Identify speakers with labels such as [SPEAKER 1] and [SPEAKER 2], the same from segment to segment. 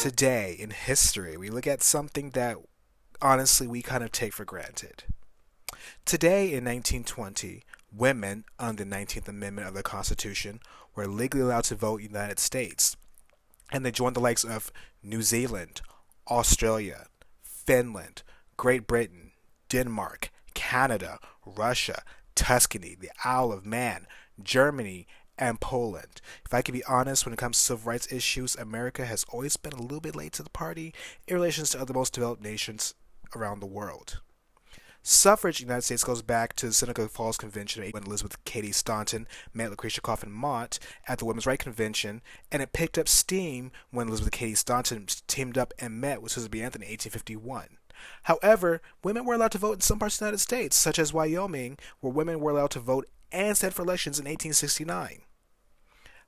[SPEAKER 1] Today in history, we look at something that honestly we kind of take for granted. Today in 1920, women, under the 19th Amendment of the Constitution, were legally allowed to vote in the United States, and they joined the likes of New Zealand, Australia, Finland, Great Britain, Denmark, Canada, Russia, Tuscany, the Isle of Man, Germany, and Poland. If I can be honest, when it comes to civil rights issues, America has always been a little bit late to the party in relation to other most developed nations around the world. Suffrage in the United States goes back to the Seneca Falls Convention when Elizabeth Cady Staunton met Lucretia Coffin Mott at the Women's Rights Convention, and it picked up steam when Elizabeth Cady Staunton teamed up and met with Susan B. Anthony in 1851. However, women were allowed to vote in some parts of the United States, such as Wyoming, where women were allowed to vote and stand for elections in 1869.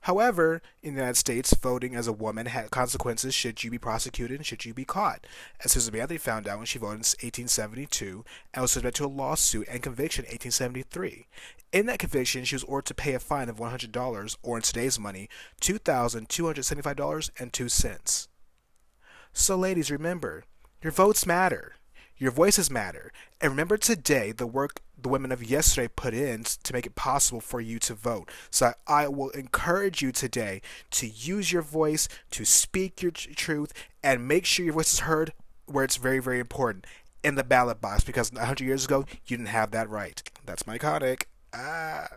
[SPEAKER 1] However, in the United States, voting as a woman had consequences should you be prosecuted and should you be caught, as Susan B. Anthony found out when she voted in 1872 and was subject to a lawsuit and conviction in 1873. In that conviction, she was ordered to pay a fine of $100, or in today's money, $2,275.02. So ladies, remember, your votes matter. Your voices matter. And remember today the work the women of yesterday put in to make it possible for you to vote. So I will encourage you today to use your voice, to speak your truth, and make sure your voice is heard where it's very, very important, in the ballot box, because 100 years ago, you didn't have that right. That's Mykoniic. Ah.